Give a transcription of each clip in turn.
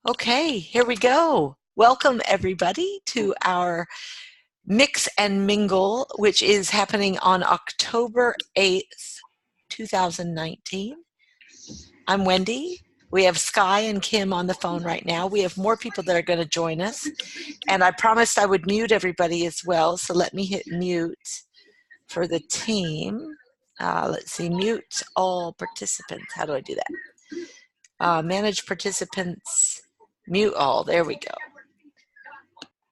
Okay, here we go. Welcome, everybody, to our Mix and Mingle, which is happening on October 8th, 2019. I'm Wendy. We have Sky and Kim on the phone right now. We have more people that are going to join us. And I promised I would mute everybody as well. So let me hit mute for the team. Let's see, mute all participants. How do I do that? Manage participants, mute all. There we go.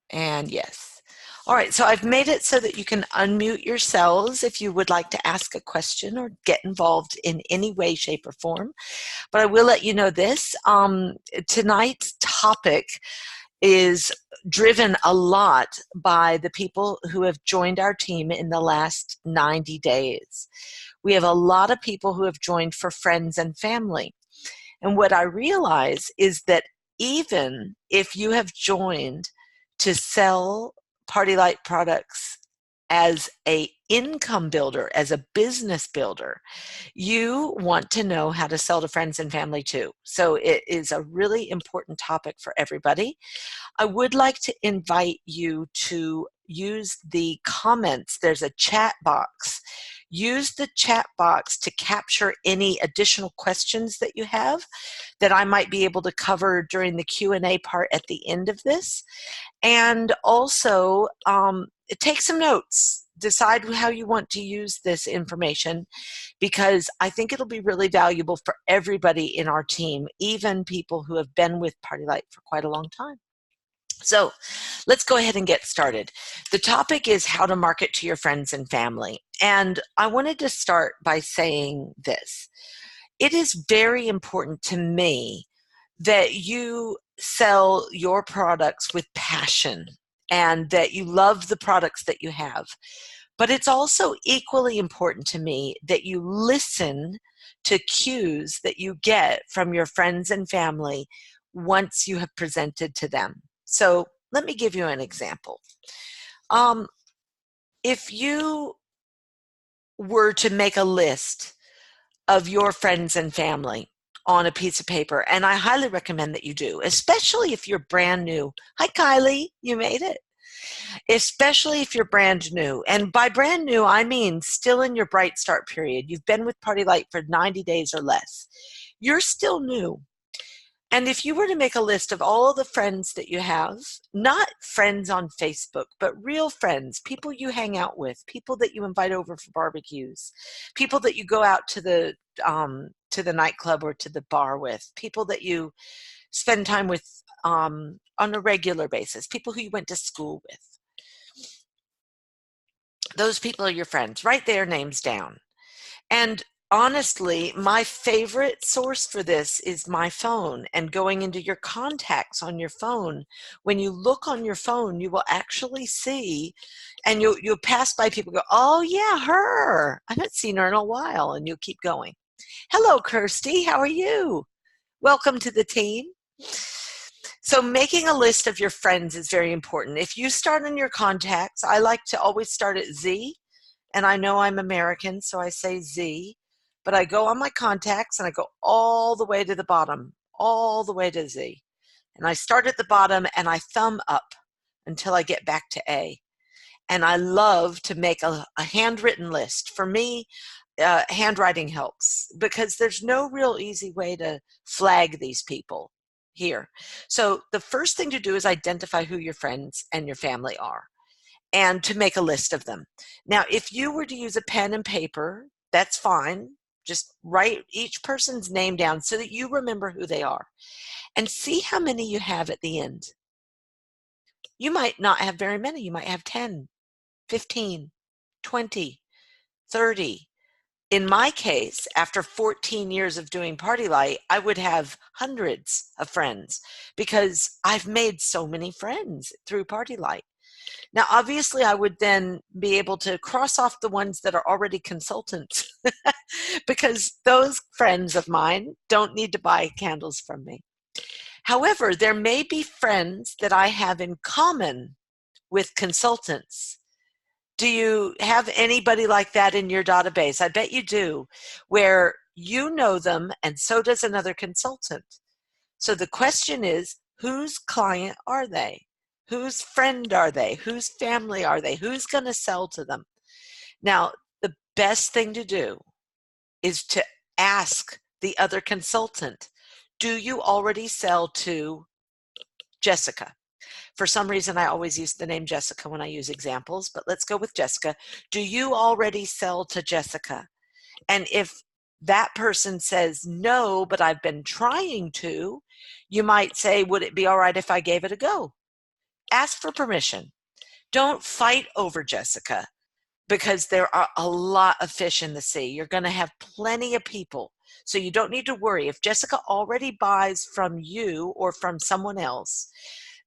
And yes. All right, so I've made it so that you can unmute yourselves if you would like to ask a question or get involved in any way, shape, or form. But I will let you know this. Tonight's topic is driven a lot by the people who have joined our team in the last 90 days. We have a lot of people who have joined for friends and family. And what I realize is that even if you have joined to sell PartyLite products as a income builder, as a business builder, you want to know how to sell to friends and family too. So it is a really important topic for everybody. I would like to invite you to use the comments. There's a chat box. Use the chat box to capture any additional questions that you have that I might be able to cover during the Q&A part at the end of this. And also take some notes. Decide how you want to use this information, because I think it'll be really valuable for everybody in our team, even people who have been with PartyLite for quite a long time. So let's go ahead and get started. The topic is how to market to your friends and family. And I wanted to start by saying this. It is very important to me that you sell your products with passion and that you love the products that you have. But it's also equally important to me that you listen to cues that you get from your friends and family once you have presented to them. So let me give you an example. If you were to make a list of your friends and family on a piece of paper, and I highly recommend that you do, especially if you're brand new. Hi, Kylie, you made it. Especially if you're brand new. And by brand new, I mean still in your bright start period. You've been with PartyLite for 90 days or less. You're still new. And if you were to make a list of all the friends that you have, not friends on Facebook, but real friends, people you hang out with, people that you invite over for barbecues, people that you go out to the nightclub or to the bar with, people that you spend time with on a regular basis, people who you went to school with. Those people are your friends. Write their names down. And honestly, my favorite source for this is my phone and going into your contacts on your phone. When you look on your phone, you will actually see, and you'll pass by people, go, oh yeah, her. I haven't seen her in a while, and you'll keep going. Hello, Kirsty. How are you? Welcome to the team. So making a list of your friends is very important. If you start in your contacts, I like to always start at Z. And I know I'm American, so I say Z, but I go on my contacts and I go all the way to the bottom, all the way to Z. And I start at the bottom and I thumb up until I get back to A. And I love to make a handwritten list. For me, handwriting helps because there's no real easy way to flag these people here. So the first thing to do is identify who your friends and your family are, and to make a list of them. Now, if you were to use a pen and paper, that's fine. Just write each person's name down so that you remember who they are, and see how many you have at the end. You might not have very many. You might have 10, 15, 20, 30. In my case, after 14 years of doing PartyLite, I would have hundreds of friends because I've made so many friends through PartyLite. Now, obviously, I would then be able to cross off the ones that are already consultants because those friends of mine don't need to buy candles from me. However, there may be friends that I have in common with consultants. Do you have anybody like that in your database? I bet you do, where you know them and so does another consultant. So the question is, whose client are they? Whose friend are they? Whose family are they? Who's going to sell to them? Now, the best thing to do is to ask the other consultant, do you already sell to Jessica? For some reason, I always use the name Jessica when I use examples, but let's go with Jessica. Do you already sell to Jessica? And if that person says, no, but I've been trying to, you might say, would it be all right if I gave it a go? Ask for permission. Don't fight over Jessica, because there are a lot of fish in the sea. You're going to have plenty of people. So you don't need to worry. If Jessica already buys from you or from someone else,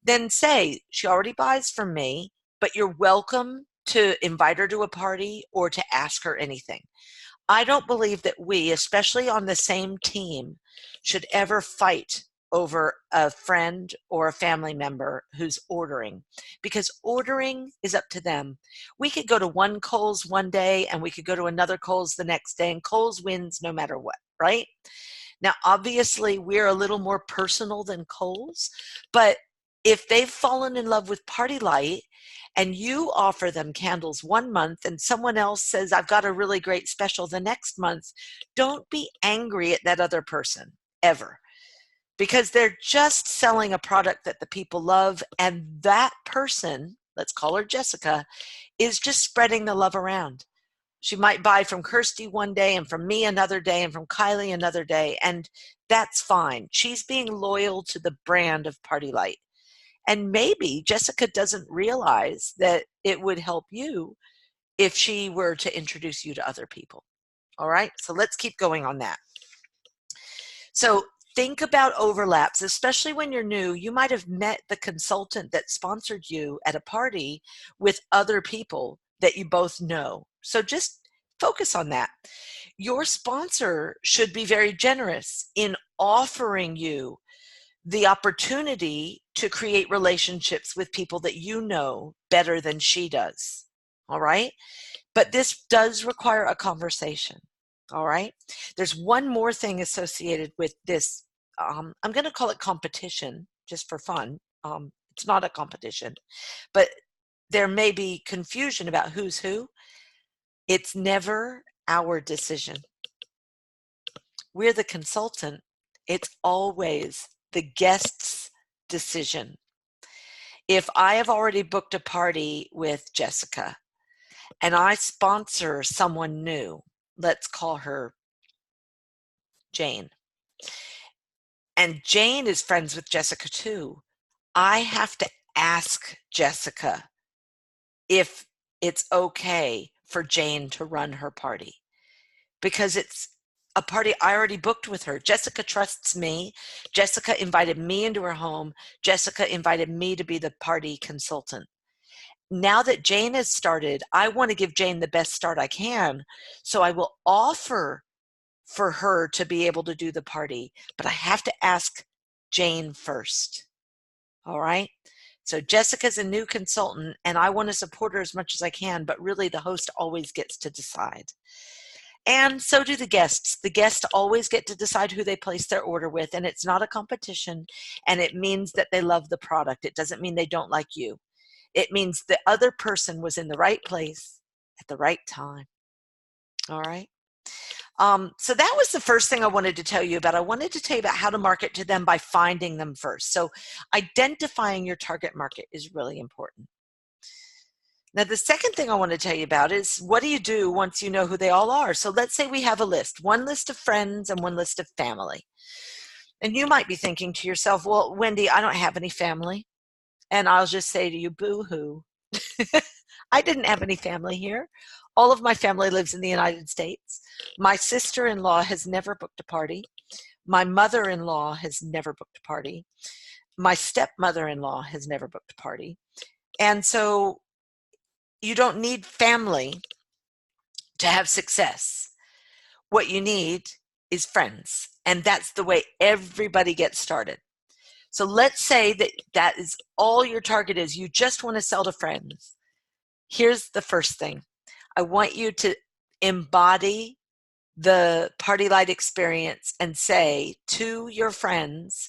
then say, she already buys from me, but you're welcome to invite her to a party or to ask her anything. I don't believe that we, especially on the same team, should ever fight over a friend or a family member who's ordering, because ordering is up to them. We could go to one Kohl's one day and we could go to another Kohl's the next day, and Kohl's wins no matter what, right? Now, obviously, we're a little more personal than Kohl's, but if they've fallen in love with PartyLite and you offer them candles one month and someone else says, I've got a really great special the next month, don't be angry at that other person ever, because they're just selling a product that the people love, and that person, let's call her Jessica, is just spreading the love around. She might buy from Kirsty one day and from me another day and from Kylie another day, and that's fine. She's being loyal to the brand of PartyLite. And maybe Jessica doesn't realize that it would help you if she were to introduce you to other people. All right, so let's keep going on that. So think about overlaps, especially when you're new. You might have met the consultant that sponsored you at a party with other people that you both know. So just focus on that. Your sponsor should be very generous in offering you the opportunity to create relationships with people that you know better than she does. All right? But this does require a conversation. All right? There's one more thing associated with this. I'm going to call it competition just for fun. It's not a competition, but there may be confusion about who's who. It's never our decision. We're the consultant. It's always the guest's decision. If I have already booked a party with Jessica and I sponsor someone new, let's call her Jane, and Jane is friends with Jessica too, I have to ask Jessica if it's okay for Jane to run her party, because it's a party I already booked with her. Jessica trusts me. Jessica invited me into her home. Jessica invited me to be the party consultant. Now that Jane has started, I want to give Jane the best start I can. So I will offer for her to be able to do the party, but I have to ask Jane first. All right? So Jessica's a new consultant and I want to support her as much as I can, but really the host always gets to decide. And so do the guests. The guests always get to decide who they place their order with, and it's not a competition, and it means that they love the product. It doesn't mean they don't like you. It means the other person was in the right place at the right time. All right. So that was the first thing I wanted to tell you about. I wanted to tell you about how to market to them by finding them first. So identifying your target market is really important. Now, the second thing I want to tell you about is, what do you do once you know who they all are? So let's say we have a list, one list of friends and one list of family. And you might be thinking to yourself, well, Wendy, I don't have any family. And I'll just say to you, boo-hoo. I didn't have any family here. All of my family lives in the United States. My sister-in-law has never booked a party. My mother-in-law has never booked a party. My stepmother-in-law has never booked a party. And so you don't need family to have success. What you need is friends. And that's the way everybody gets started. So let's say that that is all your target is. You just want to sell to friends. Here's the first thing. I want you to embody the PartyLite experience and say to your friends,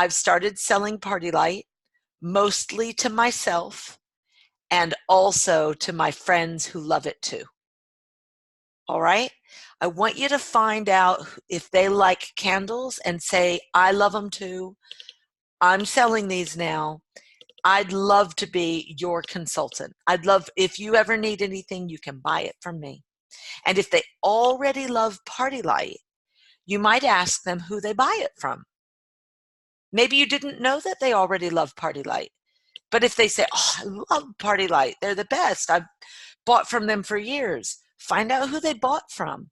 I've started selling PartyLite mostly to myself and also to my friends who love it too. All right? I want you to find out if they like candles and say, I love them too. I'm selling these now. I'd love to be your consultant. I'd love, if you ever need anything, you can buy it from me. And if they already love PartyLite, you might ask them who they buy it from. Maybe you didn't know that they already love PartyLite. But if they say, oh, I love PartyLite, they're the best, I've bought from them for years, find out who they bought from.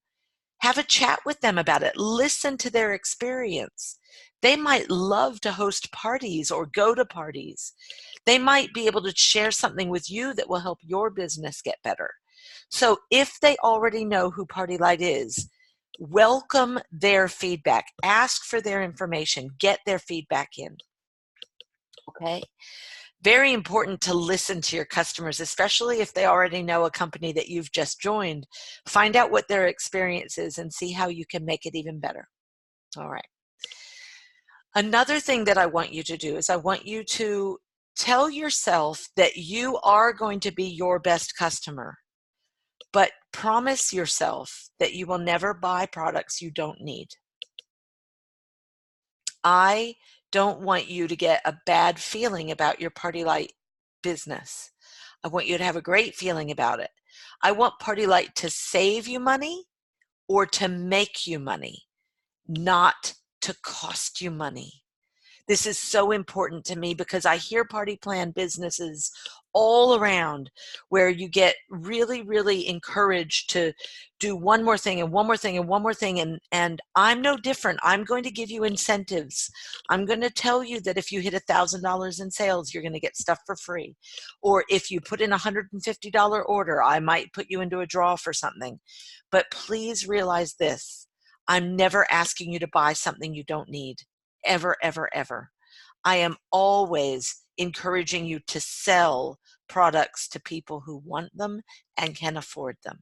Have a chat with them about it. Listen to their experience. They might love to host parties or go to parties. They might be able to share something with you that will help your business get better. So if they already know who PartyLite is, welcome their feedback. Ask for their information. Get their feedback in. Okay? Very important to listen to your customers, especially if they already know a company that you've just joined. Find out what their experience is and see how you can make it even better. All right. Another thing that I want you to do is I want you to tell yourself that you are going to be your best customer, but promise yourself that you will never buy products you don't need. I don't want you to get a bad feeling about your PartyLite business. I want you to have a great feeling about it. I want PartyLite to save you money or to make you money, not to cost you money. This is so important to me because I hear party plan businesses all around where you get really, really encouraged to do one more thing and one more thing and one more thing. And I'm no different. I'm going to give you incentives. I'm going to tell you that if you hit $1,000 in sales, you're going to get stuff for free. Or if you put in a $150 order, I might put you into a draw for something. But please realize this. I'm never asking you to buy something you don't need. Ever, ever, ever. I am always encouraging you to sell products to people who want them and can afford them.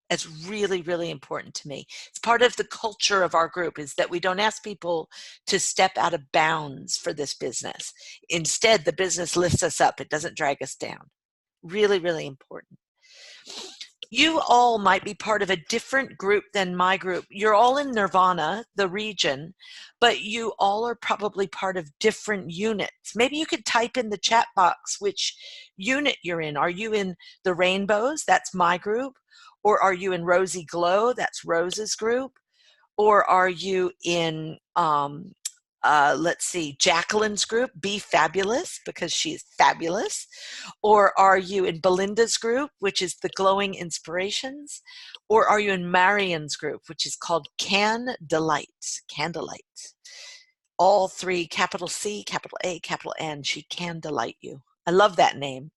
It's really, really important to me. It's part of the culture of our group is that we don't ask people to step out of bounds for this business. Instead, the business lifts us up. It doesn't drag us down. Really, really important. You all might be part of a different group than my group. You're all in Nirvana, the region, but you all are probably part of different units. Maybe you could type in the chat box which unit you're in. Are you in the Rainbows? That's my group. Or are you in Rosy Glow? That's Rose's group. Or are you in let's see, Jacqueline's group, Be Fabulous, because she's fabulous? Or are you in Belinda's group, which is the Glowing Inspirations? Or are you in Marion's group, which is called Candlelight? Candlelight. All three, capital C, capital A, capital N. She can delight you. I love that name.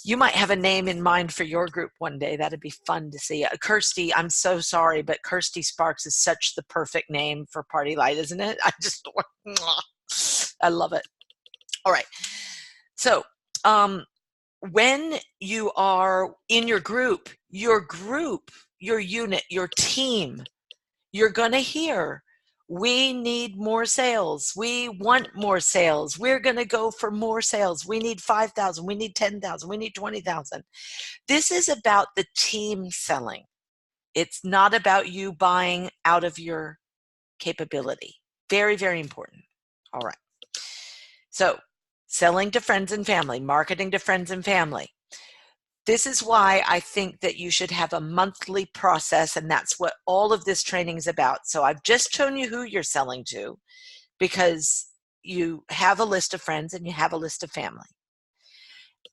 You might have a name in mind for your group one day. That'd be fun to see. Kirsty, I'm so sorry, but Kirsty Sparks is such the perfect name for PartyLite, isn't it? I love it. All right. So when you are in your group, your unit, your team, you're going to hear, we need more sales. We want more sales. We're going to go for more sales. We need 5,000. We need 10,000. We need 20,000. This is about the team selling. It's not about you buying out of your capability. Very, very important. All right. So selling to friends and family, marketing to friends and family. This is why I think that you should have a monthly process, and that's what all of this training is about. So I've just shown you who you're selling to because you have a list of friends and you have a list of family.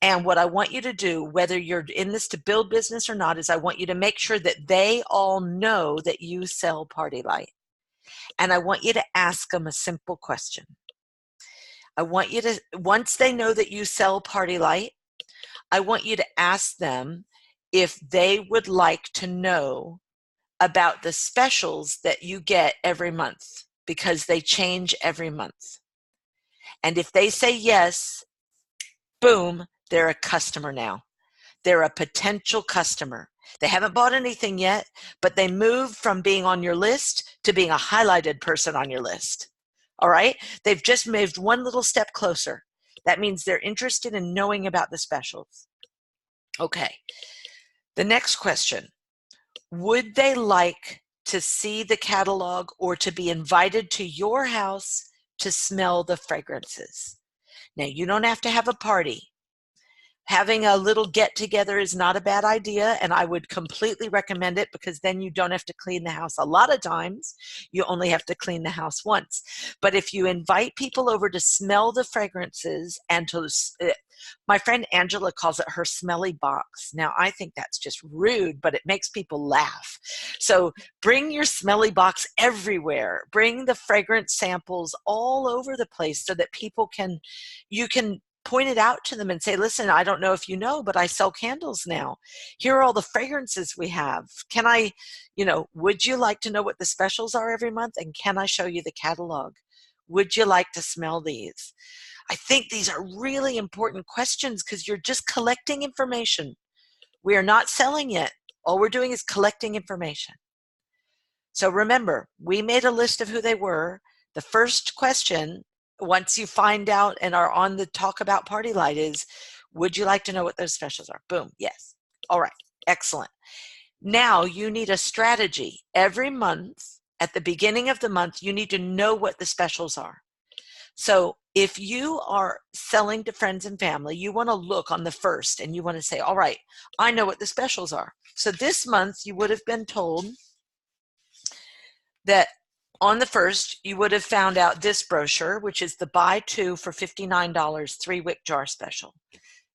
And what I want you to do, whether you're in this to build business or not, is I want you to make sure that they all know that you sell PartyLite. And I want you to ask them a simple question. I want you to, once they know that you sell PartyLite, I want you to ask them if they would like to know about the specials that you get every month, because they change every month. And if they say yes, boom, they're a customer now. They're a potential customer. They haven't bought anything yet, but they moved from being on your list to being a highlighted person on your list. All right? They've just moved one little step closer. That means they're interested in knowing about the specials. Okay. The next question. Would they like to see the catalog or to be invited to your house to smell the fragrances? Now, you don't have to have a party. Having a little get together is not a bad idea, and I would completely recommend it because then you don't have to clean the house. A lot of times you only have to clean the house once. But if you invite people over to smell the fragrances and to, my friend Angela calls it her smelly box. Now, I think that's just rude, but it makes people laugh. So bring your smelly box everywhere. Bring the fragrance samples all over the place so that you can point it out to them and say, listen, I don't know if you know, but I sell candles now. Here are all the fragrances we have. Can I, would you like to know what the specials are every month? And can I show you the catalog? Would you like to smell these? I think these are really important questions because you're just collecting information. We are not selling it. All we're doing is collecting information. So remember, we made a list of who they were. The first question, once you find out and are on the Talk About PartyLite, is, would you like to know what those specials are? Boom, yes. All right, excellent. Now you need a strategy. Every month, at the beginning of the month, you need to know what the specials are. So if you are selling to friends and family, you want to look on the first and you want to say, all right, I know what the specials are. So this month you would have been told that on the first, you would have found out this brochure, which is the buy two for $59 3-wick jar special.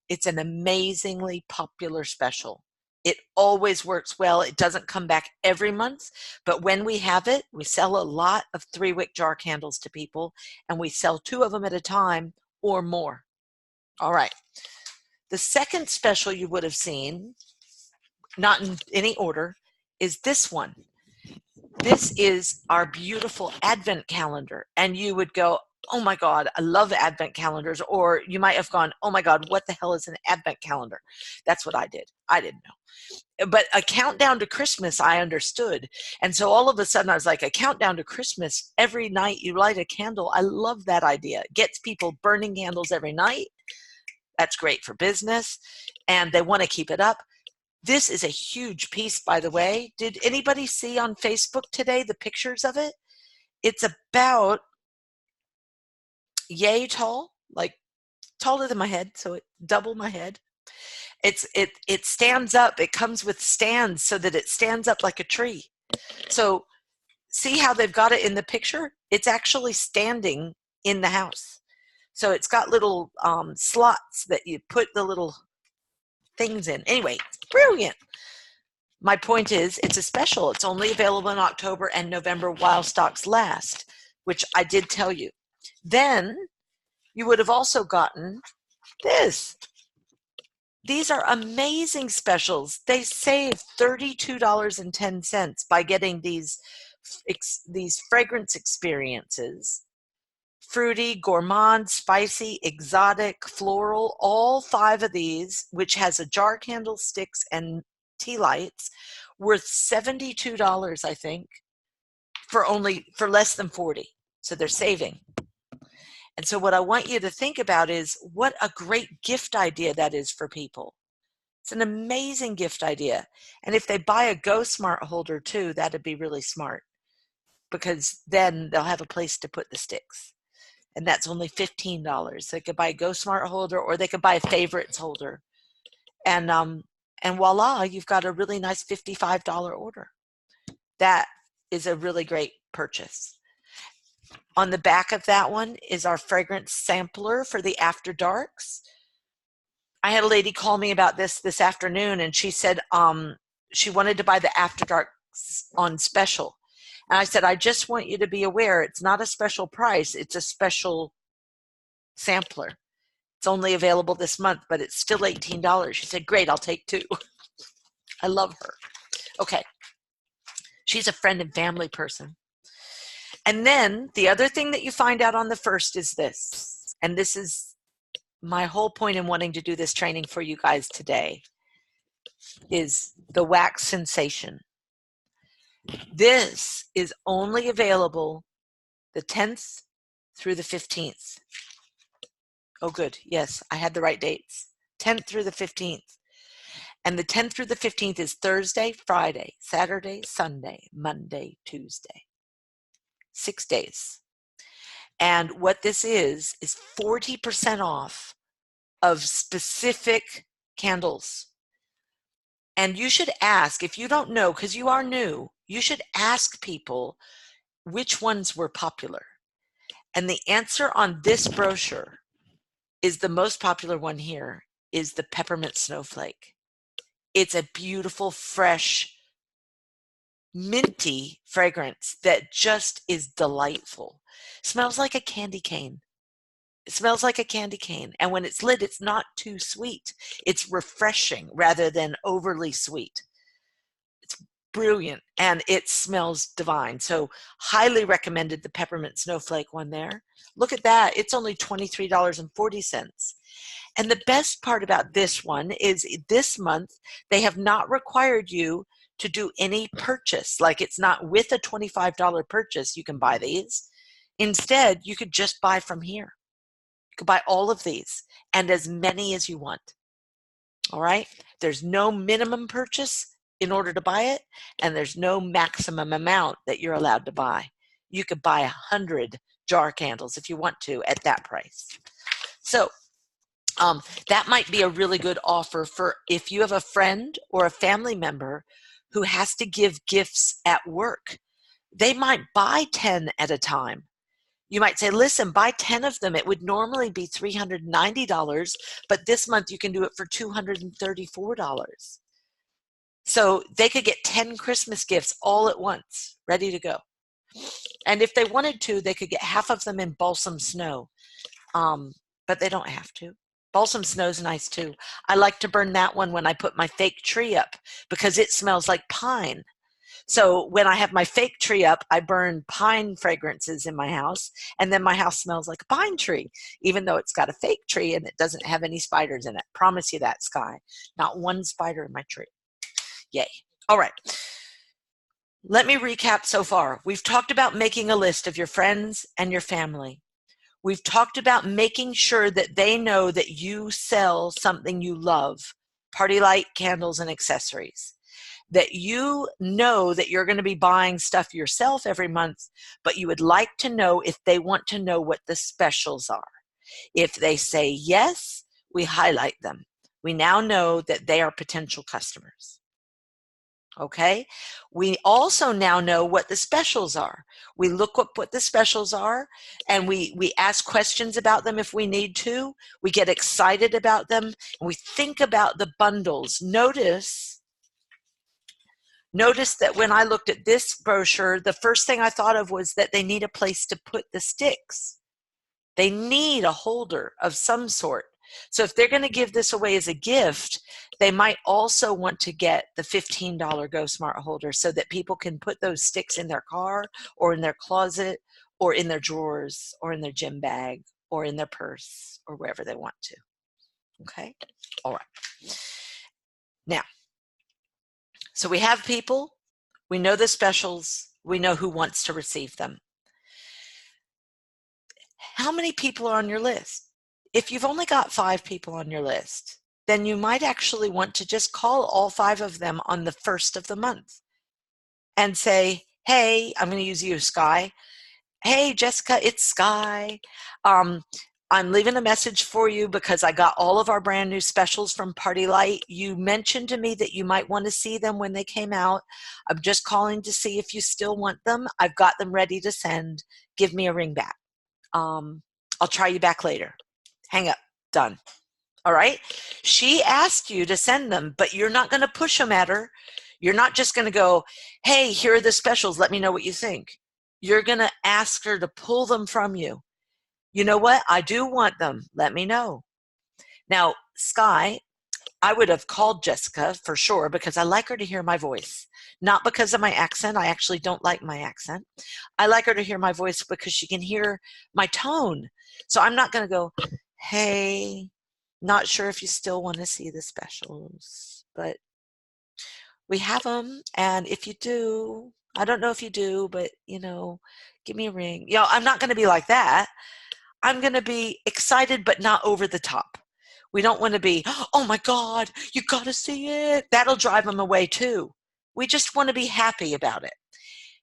It's an amazingly popular special. It always works well. It doesn't come back every month, but when we have it, we sell a lot of 3-wick jar candles to people, and we sell 2 of them at a time or more. All right. The second special you would have seen, not in any order, is this one. This is our beautiful Advent calendar. And you would go, oh my God, I love Advent calendars. Or you might have gone, oh my God, what the hell is an Advent calendar? That's what I did. I didn't know. But a countdown to Christmas, I understood. And so all of a sudden I was like, a countdown to Christmas, every night you light a candle. I love that idea. It gets people burning candles every night. That's great for business. And they want to keep it up. This is a huge piece, by the way. Did anybody see on Facebook today the pictures of it? It's about yay tall, like taller than my head, so it double my head. It stands up. It comes with stands so that it stands up like a tree. So see how they've got it in the picture? It's actually standing in the house. So it's got little slots that you put the little things in. Anyway, it's brilliant. My point is, it's a special. It's only available in October and November while stocks last, which I did tell you. Then you would have also gotten this. These are amazing specials. They save $32.10 by getting these fragrance experiences. Fruity, gourmand, spicy, exotic, floral, all 5 of these, which has a jar candlesticks and tea lights, worth $72, I think, for less than $40. So they're saving. And so what I want you to think about is what a great gift idea that is for people. It's an amazing gift idea. And if they buy a Go Smart holder too, that'd be really smart, because then they'll have a place to put the sticks. And that's only $15. They could buy a Go Smart holder, or they could buy a favorites holder. And voila, you've got a really nice $55 order. That is a really great purchase. On the back of that one is our fragrance sampler for the After Darks. I had a lady call me about this afternoon, and she said she wanted to buy the After Darks on special. And I said, I just want you to be aware, it's not a special price. It's a special sampler. It's only available this month, but it's still $18. She said, great, I'll take 2. I love her. Okay. She's a friend and family person. And then the other thing that you find out on the first is this. And this is my whole point in wanting to do this training for you guys today, is the wax sensation. This is only available the 10th through the 15th. Oh, good. Yes, I had the right dates. 10th through the 15th. And the 10th through the 15th is Thursday, Friday, Saturday, Sunday, Monday, Tuesday. 6 days. And what this is 40% off of specific candles. And you should ask, if you don't know, because you are new, you should ask people which ones were popular. And the answer on this brochure is the most popular one here is the peppermint snowflake. It's a beautiful, fresh, minty fragrance that just is delightful. Smells like a candy cane. It smells like a candy cane. And when it's lit, it's not too sweet. It's refreshing rather than overly sweet. It's brilliant and it smells divine. So highly recommended the peppermint snowflake one there. Look at that. It's only $23.40. And the best part about this one is this month, they have not required you to do any purchase. Like it's not with a $25 purchase, you can buy these. Instead, you could just buy from here. You could buy all of these and as many as you want. All right? There's no minimum purchase in order to buy it, and there's no maximum amount that you're allowed to buy. You could buy 100 jar candles if you want to at that price. So that might be a really good offer for if you have a friend or a family member who has to give gifts at work. They might buy 10 at a time. You might say, listen, buy 10 of them. It would normally be $390, but this month you can do it for $234. So they could get 10 Christmas gifts all at once, ready to go. And if they wanted to, they could get half of them in balsam snow, but they don't have to. Balsam snow is nice too. I like to burn that one when I put my fake tree up because it smells like pine. So when I have my fake tree up, I burn pine fragrances in my house, and then my house smells like a pine tree, even though it's got a fake tree and it doesn't have any spiders in it. Promise you that, Sky. Not one spider in my tree. Yay. All right. Let me recap so far. We've talked about making a list of your friends and your family. We've talked about making sure that they know that you sell something you love, PartyLite candles and accessories. That you know that you're going to be buying stuff yourself every month, but you would like to know if they want to know what the specials are. If they say yes, we highlight them. We now know that they are potential customers. Okay, we also now know what the specials are. We look up what the specials are and we ask questions about them if we need to. We get excited about them and we think about the bundles. Notice that when I looked at this brochure, the first thing I thought of was that they need a place to put the sticks. They need a holder of some sort. So if they're going to give this away as a gift, they might also want to get the $15 Go Smart holder so that people can put those sticks in their car or in their closet or in their drawers or in their gym bag or in their purse or wherever they want to. Okay? All right. Now, so we have people, we know the specials, we know who wants to receive them. How many people are on your list? If you've only got 5 people on your list, then you might actually want to just call all 5 of them on the first of the month and say, hey, I'm going to use you, Sky. Hey, Jessica, it's Sky. I'm leaving a message for you because I got all of our brand new specials from PartyLite. You mentioned to me that you might want to see them when they came out. I'm just calling to see if you still want them. I've got them ready to send. Give me a ring back. I'll try you back later. Hang up. Done. All right? She asked you to send them, but you're not going to push them at her. You're not just going to go, hey, here are the specials. Let me know what you think. You're going to ask her to pull them from you. You know what? I do want them. Let me know. Now, Sky, I would have called Jessica for sure because I like her to hear my voice. Not because of my accent. I actually don't like my accent. I like her to hear my voice because she can hear my tone. So I'm not going to go, hey, not sure if you still want to see the specials, but we have them. And if you do, I don't know if you do, but, give me a ring. You know, I'm not going to be like that. I'm going to be excited, but not over the top. We don't want to be, oh my God, you got to see it. That'll drive them away too. We just want to be happy about it.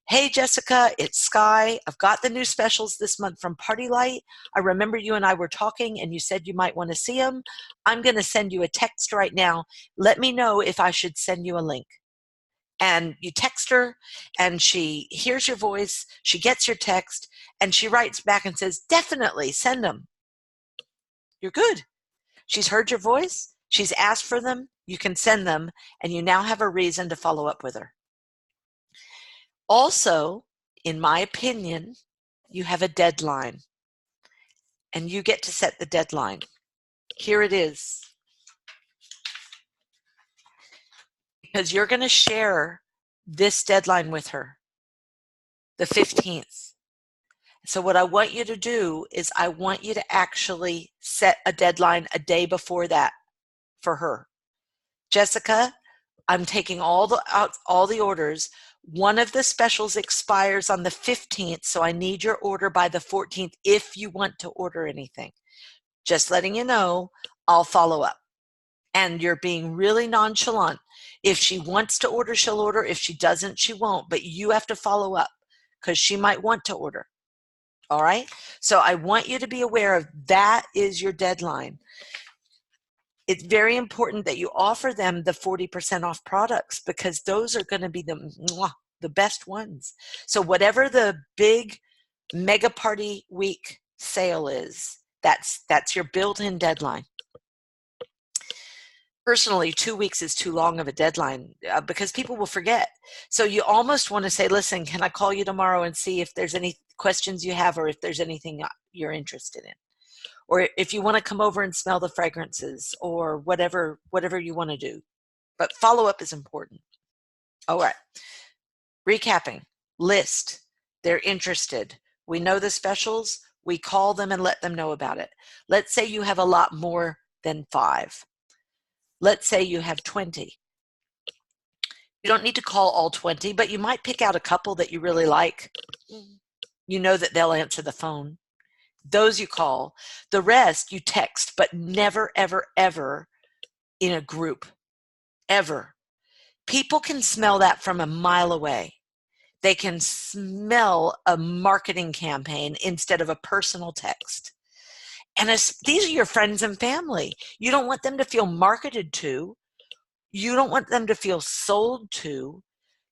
Hey, Jessica, it's Sky. I've got the new specials this month from PartyLite. I remember you and I were talking and you said you might want to see them. I'm going to send you a text right now. Let me know if I should send you a link. And you text her and she hears your voice, she gets your text, and she writes back and says, definitely send them. You're good. She's heard your voice, she's asked for them, you can send them, and you now have a reason to follow up with her. Also, in my opinion, you have a deadline, and you get to set the deadline. Here it is. Because you're going to share this deadline with her, the 15th. So what I want you to do is I want you to actually set a deadline a day before that for her. Jessica, I'm taking all the orders. One of the specials expires on the 15th, so I need your order by the 14th if you want to order anything. Just letting you know, I'll follow up. And you're being really nonchalant. If she wants to order, she'll order. If she doesn't, she won't. But you have to follow up because she might want to order. All right? So I want you to be aware of that is your deadline. It's very important that you offer them the 40% off products because those are going to be the best ones. So whatever the big mega party week sale is, that's your built-in deadline. Personally, 2 weeks is too long of a deadline because people will forget. So you almost want to say, listen, can I call you tomorrow and see if there's any questions you have or if there's anything you're interested in? Or if you want to come over and smell the fragrances or whatever you want to do. But follow-up is important. All right. Recapping. List. They're interested. We know the specials. We call them and let them know about it. Let's say you have a lot more than 5. Let's say you have 20. You don't need to call all 20, but you might pick out a couple that you really like. You know that they'll answer the phone. Those you call. The rest you text, but never, ever, ever in a group. Ever. People can smell that from a mile away. They can smell a marketing campaign instead of a personal text. And these are your friends and family. You don't want them to feel marketed to. You don't want them to feel sold to.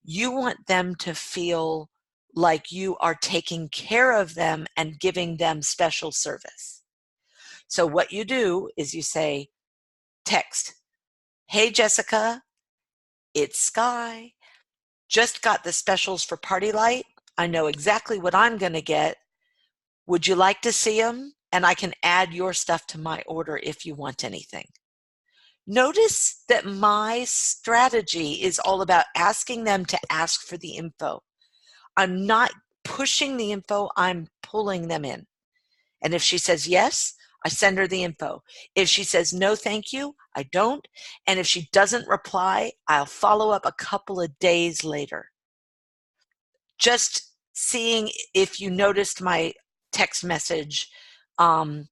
You want them to feel like you are taking care of them and giving them special service. So what you do is you say, text, hey, Jessica, it's Sky. Just got the specials for PartyLite. I know exactly what I'm going to get. Would you like to see them? And I can add your stuff to my order if you want anything. Notice that my strategy is all about asking them to ask for the info. I'm not pushing the info, I'm pulling them in. And if she says yes, I send her the info. If she says no, thank you, I don't. And if she doesn't reply, I'll follow up a couple of days later. Just seeing if you noticed my text message, I'm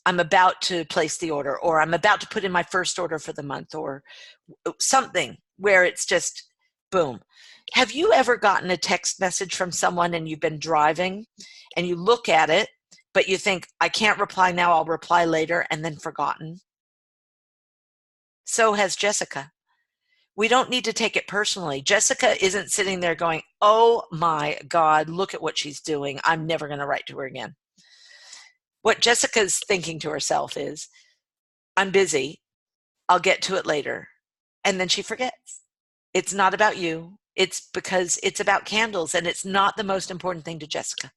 about to place the order, or I'm about to put in my first order for the month, or something where it's just boom. Have you ever gotten a text message from someone and you've been driving and you look at it, but you think, I can't reply now, I'll reply later, and then forgotten? So has Jessica. We don't need to take it personally. Jessica isn't sitting there going, oh my God, look at what she's doing. I'm never going to write to her again. What Jessica's thinking to herself is, I'm busy. I'll get to it later. And then she forgets. It's not about you. It's because it's about candles, and it's not the most important thing to Jessica.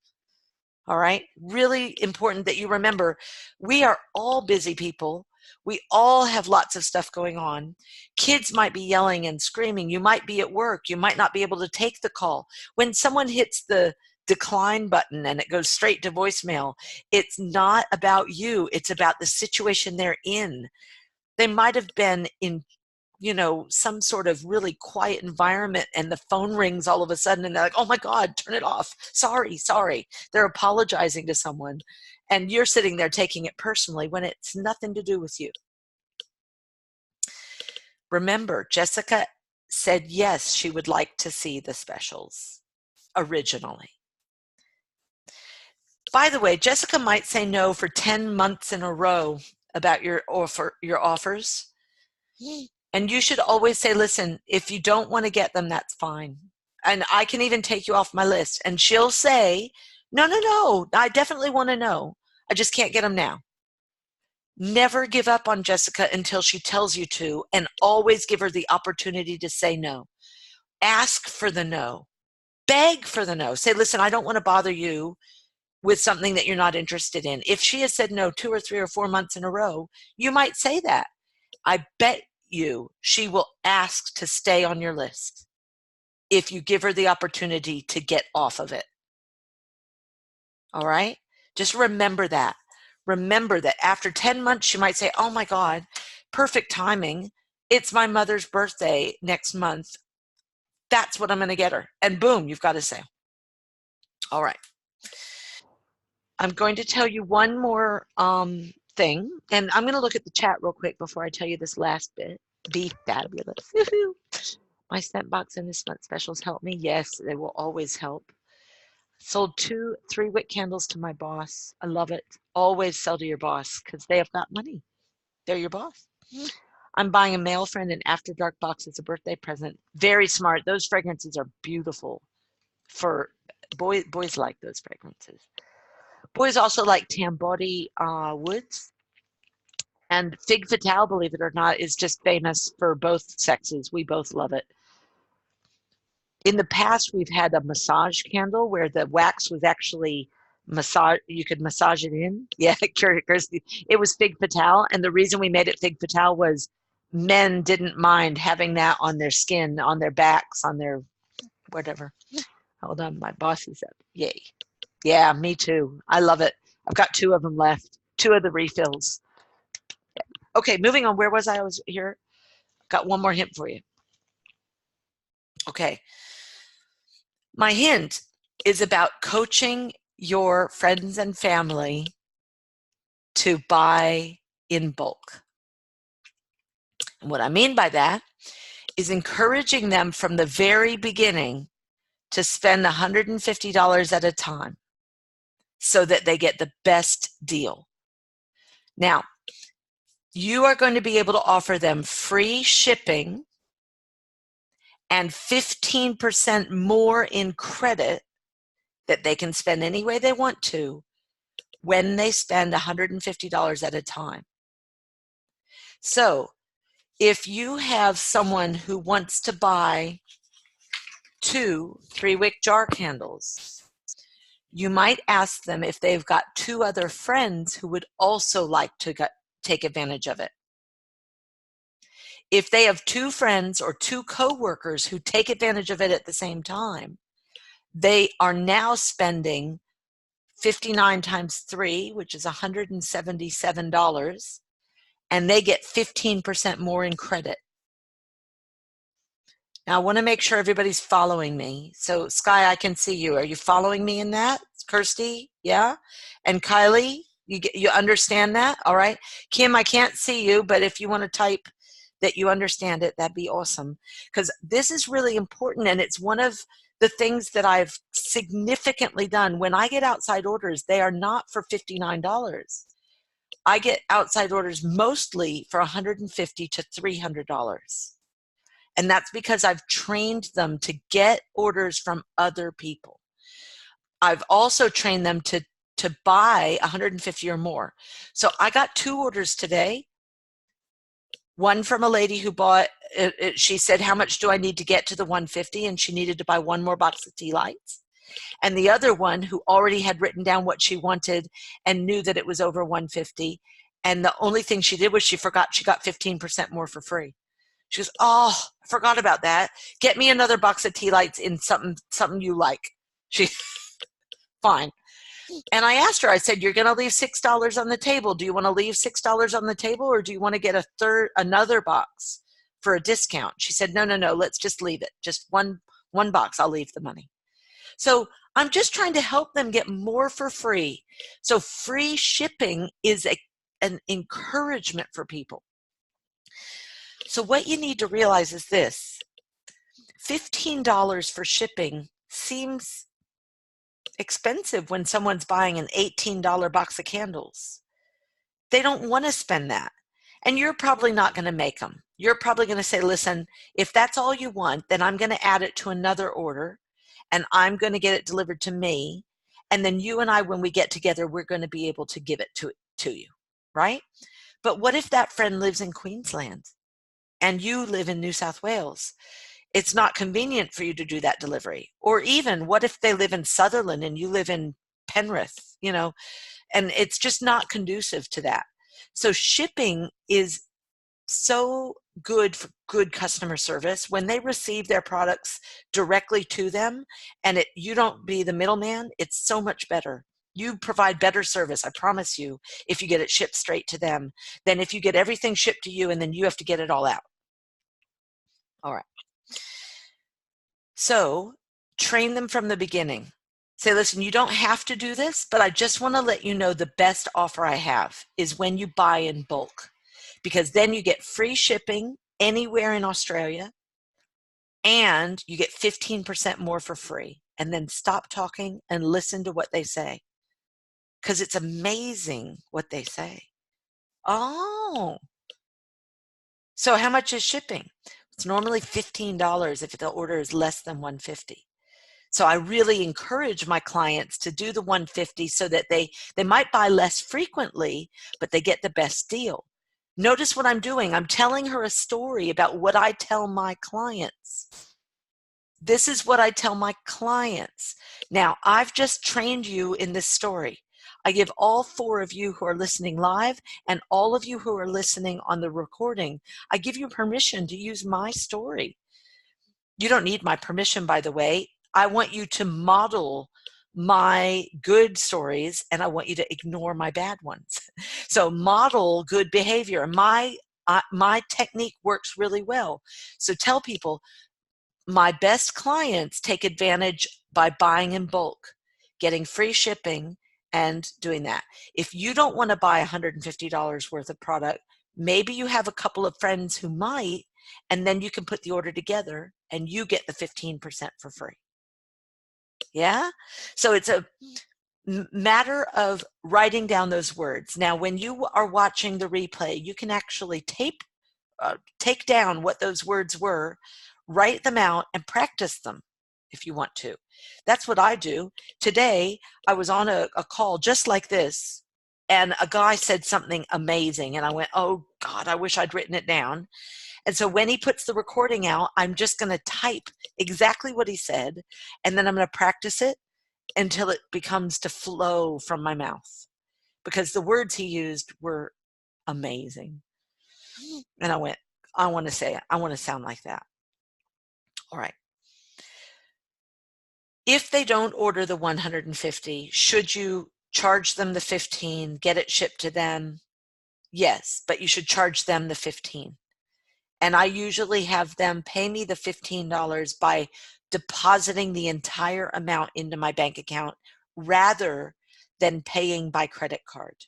All right? Really important that you remember, we are all busy people. We all have lots of stuff going on. Kids might be yelling and screaming. You might be at work. You might not be able to take the call. When someone hits the decline button and it goes straight to voicemail, it's not about you. It's about the situation they're in. They might have been in some sort of really quiet environment and the phone rings all of a sudden and they're like, oh my God, turn it off. Sorry. They're apologizing to someone and you're sitting there taking it personally when it's nothing to do with you. Remember, Jessica said yes, she would like to see the specials originally. By the way, Jessica might say no for 10 months in a row about your offers. And you should always say, listen, if you don't want to get them, that's fine. And I can even take you off my list. And she'll say, no, I definitely want to know. I just can't get them now. Never give up on Jessica until she tells you to, and always give her the opportunity to say no. Ask for the no. Beg for the no. Say, listen, I don't want to bother you with something that you're not interested in. If she has said no 2 or 3 or 4 months in a row, you might say that. I bet you she will ask to stay on your list if you give her the opportunity to get off of it. All right? Just remember that. Remember that after 10 months, she might say, oh my God, perfect timing. It's my mother's birthday next month. That's what I'm going to get her. And boom, you've got a sale. All right. I'm going to tell you one more thing, and I'm going to look at the chat real quick before I tell you this last bit. Be fabulous. My scent box and this month specials help me. Yes, they will always help. Sold 2 3-wick candles to my boss. I love it. Always sell to your boss because they have got money. They're your boss. I'm buying a male friend an After Dark box as a birthday present. Very smart. Those fragrances are beautiful. For boys like those fragrances. Boys also like Tambori woods. And Fig Fatale, believe it or not, is just famous for both sexes. We both love it. In the past, we've had a massage candle where the wax was actually massage. You could massage it in. Yeah, it was Fig Fatale. And the reason we made it Fig Fatale was men didn't mind having that on their skin, on their backs, on their whatever. Hold on, my boss is up. Yay. Yeah, me too. I love it. I've got 2 of them left. 2 of the refills. Okay, moving on. Where was I? I was here. Got one more hint for you. Okay. My hint is about coaching your friends and family to buy in bulk. And what I mean by that is encouraging them from the very beginning to spend $150 at a time so that they get the best deal. Now, you are going to be able to offer them free shipping and 15% more in credit that they can spend any way they want to when they spend $150 at a time. So if you have someone who wants to buy 2 3-wick jar candles, you might ask them if they've got 2 other friends who would also like to take advantage of it. If they have 2 friends or 2 coworkers who take advantage of it at the same time, they are now spending 59 times 3, which is $177, and they get 15% more in credit. Now, I want to make sure everybody's following me. So, Sky, I can see you. Are you following me in that? Kirsty, yeah? And Kylie, you understand that? All right. Kim, I can't see you, but if you want to type that you understand it, that'd be awesome. Because this is really important, and it's one of the things that I've significantly done. When I get outside orders, they are not for $59. I get outside orders mostly for $150 to $300. And that's because I've trained them to get orders from other people. I've also trained them to buy 150 or more. So I got 2 orders today. One from a lady who bought, she said, how much do I need to get to the 150? And she needed to buy 1 more box of tea lights. And the other one who already had written down what she wanted and knew that it was over 150. And the only thing she did was she forgot she got 15% more for free. She goes, oh, I forgot about that. Get me another box of tea lights in something you like. She, fine. And I asked her, I said, you're going to leave $6 on the table. Do you want to leave $6 on the table, or do you want to get another box for a discount. She said, no, no, no, let's just leave it. Just one box, I'll leave the money. So I'm just trying to help them get more for free. So free shipping is an encouragement for people. So what you need to realize is this: $15 for shipping seems expensive when someone's buying an $18 box of candles. They don't want to spend that. And you're probably not going to make them. You're probably going to say, listen, if that's all you want, then I'm going to add it to another order and I'm going to get it delivered to me. And then you and I, when we get together, we're going to be able to give it to you, right? But what if that friend lives in Queensland and you live in New South Wales? It's not convenient for you to do that delivery. Or even, what if they live in Sutherland and you live in Penrith, and it's just not conducive to that. So shipping is so good for good customer service. When they receive their products directly to them and you don't be the middleman, it's so much better. You provide better service, I promise you, if you get it shipped straight to them than if you get everything shipped to you and then you have to get it all out. All right. So train them from the beginning. Say, listen, you don't have to do this, but I just want to let you know the best offer I have is when you buy in bulk, because then you get free shipping anywhere in Australia and you get 15% more for free. And then stop talking and listen to what they say, because it's amazing what they say. Oh, so how much is shipping? It's normally $15 if the order is less than $150. So I really encourage my clients to do the $150 so that they might buy less frequently, but they get the best deal. Notice what I'm doing. I'm telling her a story about what I tell my clients. This is what I tell my clients. Now, I've just trained you in this story. I give all 4 of you who are listening live and all of you who are listening on the recording, I give you permission to use my story. You don't need my permission, by the way. I want you to model my good stories and I want you to ignore my bad ones. So model good behavior. My technique works really well. So tell people, my best clients take advantage by buying in bulk, getting free shipping, and doing that. If you don't want to buy $150 worth of product, maybe you have a couple of friends who might, and then you can put the order together and you get the 15% for free. Yeah? So it's a matter of writing down those words. Now, when you are watching the replay, you can actually take down what those words were, write them out, and practice them if you want to. That's what I do. Today, I was on a call just like this, and a guy said something amazing, and I went, oh, God, I wish I'd written it down. And so when he puts the recording out, I'm just going to type exactly what he said, and then I'm going to practice it until it becomes to flow from my mouth, because the words he used were amazing. And I went, I want to say it. I want to sound like that. All right. If they don't order the 150, should you charge them the 15, get it shipped to them? Yes, but you should charge them the 15. And I usually have them pay me the $15 by depositing the entire amount into my bank account rather than paying by credit card.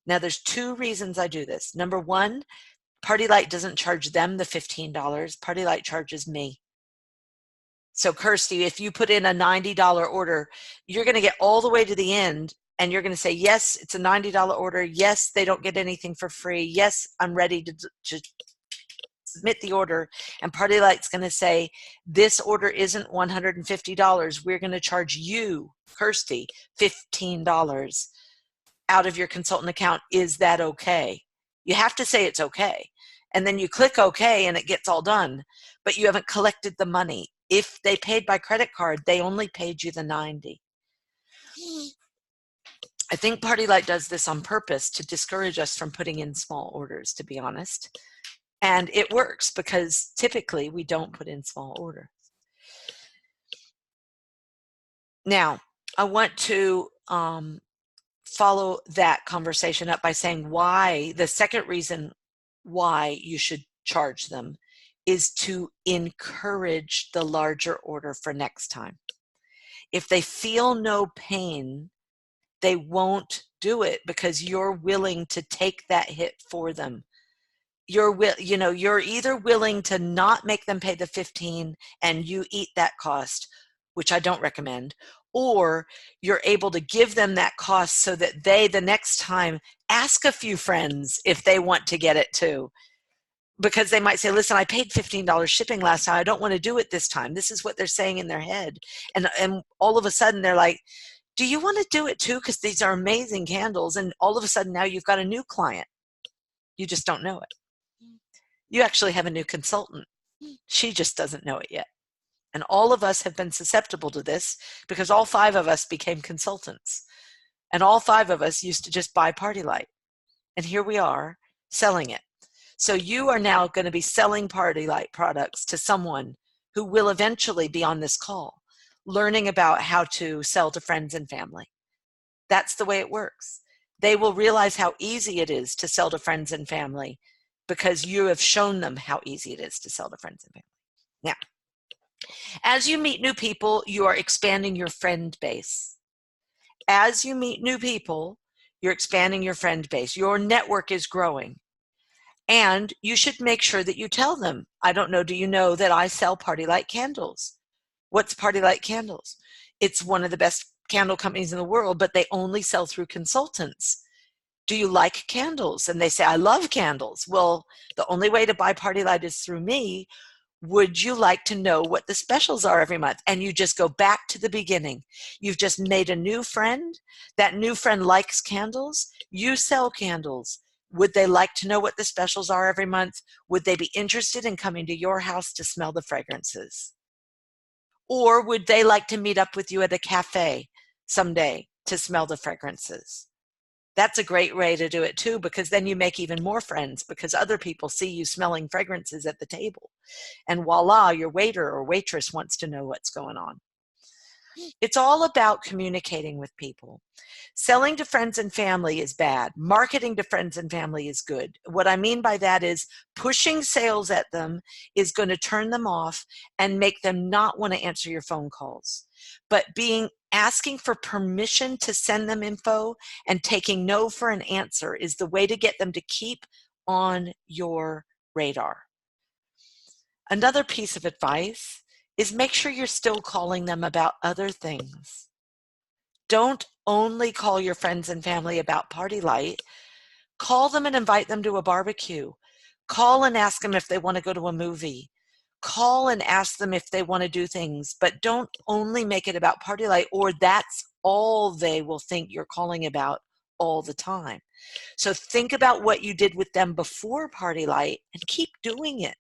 Now, there's 2 reasons I do this. Number 1, PartyLite doesn't charge them the $15. PartyLite charges me. So, Kirsty, if you put in a $90 order, you're going to get all the way to the end and you're going to say, yes, it's a $90 order. Yes, they don't get anything for free. Yes, I'm ready to submit the order. And PartyLite's going to say, this order isn't $150. We're going to charge you, Kirsty, $15 out of your consultant account. Is that okay? You have to say it's okay. And then you click okay and it gets all done, but you haven't collected the money. If they paid by credit card, they only paid you the $90. I think PartyLite does this on purpose to discourage us from putting in small orders, to be honest. And it works because typically we don't put in small orders. Now, I want to follow that conversation up by saying why, the second reason why you should charge them is to encourage the larger order for next time. If they feel no pain, they won't do it because you're willing to take that hit for them. You're either willing to not make them pay the 15 and you eat that cost, which I don't recommend, or you're able to give them that cost so that they, the next time, ask a few friends if they want to get it too. Because they might say, listen, I paid $15 shipping last time. I don't want to do it this time. This is what they're saying in their head. And all of a sudden they're like, do you want to do it too? Because these are amazing candles. And all of a sudden now you've got a new client. You just don't know it. You actually have a new consultant. She just doesn't know it yet. And all of us have been susceptible to this because all 5 of us became consultants. And all 5 of us used to just buy PartyLite. And here we are selling it. So you are now going to be selling PartyLite products to someone who will eventually be on this call, learning about how to sell to friends and family. That's the way it works. They will realize how easy it is to sell to friends and family because you have shown them how easy it is to sell to friends and family. Now, as you meet new people, you are expanding your friend base. As you meet new people, you're expanding your friend base. Your network is growing. And you should make sure that you tell them, I don't know, do you know that I sell PartyLite candles? What's PartyLite Candles? It's one of the best candle companies in the world, but they only sell through consultants. Do you like candles? And they say, I love candles. Well, the only way to buy PartyLite is through me. Would you like to know what the specials are every month? And you just go back to the beginning. You've just made a new friend. That new friend likes candles. You sell candles. Would they like to know what the specials are every month? Would they be interested in coming to your house to smell the fragrances? Or would they like to meet up with you at a cafe someday to smell the fragrances? That's a great way to do it too, because then you make even more friends because other people see you smelling fragrances at the table. And voila, your waiter or waitress wants to know what's going on. It's all about communicating with people. Selling to friends and family is bad. Marketing to friends and family is good. What I mean by that is pushing sales at them is going to turn them off and make them not want to answer your phone calls. But asking for permission to send them info and taking no for an answer is the way to get them to keep on your radar. Another piece of advice is make sure you're still calling them about other things. Don't only call your friends and family about PartyLite. Call them and invite them to a barbecue. Call and ask them if they want to go to a movie. Call and ask them if they want to do things, but don't only make it about PartyLite, or that's all they will think you're calling about all the time. So think about what you did with them before PartyLite and keep doing it.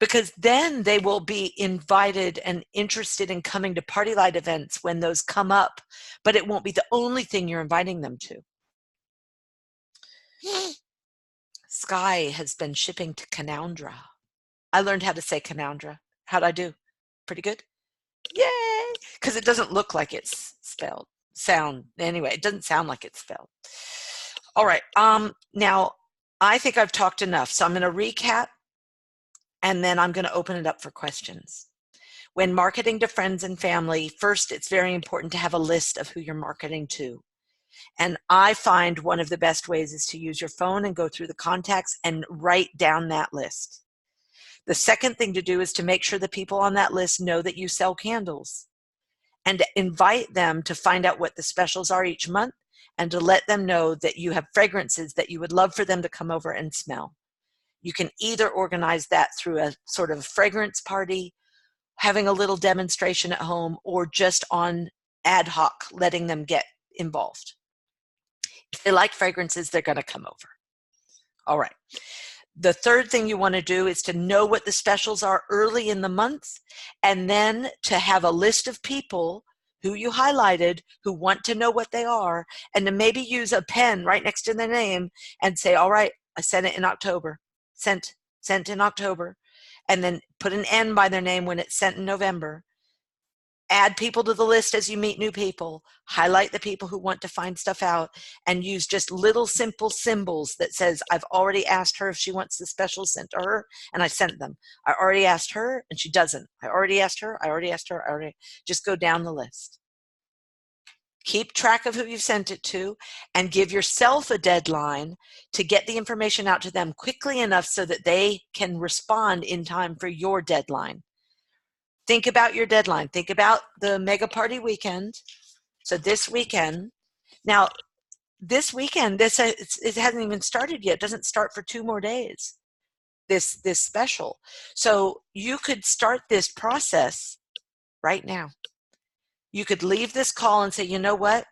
Because then they will be invited and interested in coming to PartyLite events when those come up, but it won't be the only thing you're inviting them to. Sky has been shipping to Canowindra. I learned how to say Canowindra. How'd I do? Pretty good? Yay! Because it doesn't look like it's spelled. Anyway, it doesn't sound like it's spelled. All right. Now, I think I've talked enough, so I'm going to recap. And then I'm going to open it up for questions. When marketing to friends and family, first, it's very important to have a list of who you're marketing to. And I find one of the best ways is to use your phone and go through the contacts and write down that list. The second thing to do is to make sure the people on that list know that you sell candles and invite them to find out what the specials are each month and to let them know that you have fragrances that you would love for them to come over and smell. You can either organize that through a sort of fragrance party, having a little demonstration at home, or just on ad hoc, letting them get involved. If they like fragrances, they're going to come over. All right. The third thing you want to do is to know what the specials are early in the month, and then to have a list of people who you highlighted who want to know what they are, and to maybe use a pen right next to their name and say, all right, I sent it in October. Sent in October, and then put an N by their name when it's sent in November. Add people to the list as you meet new people, highlight the people who want to find stuff out, and use just little simple symbols that says, I've already asked her if she wants the specials sent to her, and I sent them. I already asked her, and she doesn't. I already asked her, just go down the list. Keep track of who you've sent it to, and give yourself a deadline to get the information out to them quickly enough so that they can respond in time for your deadline. Think about your deadline. Think about the mega party weekend. So this weekend, now this weekend, it hasn't even started yet. It doesn't start for 2 more days, this special. So you could start this process right now. You could leave this call and say, you know what?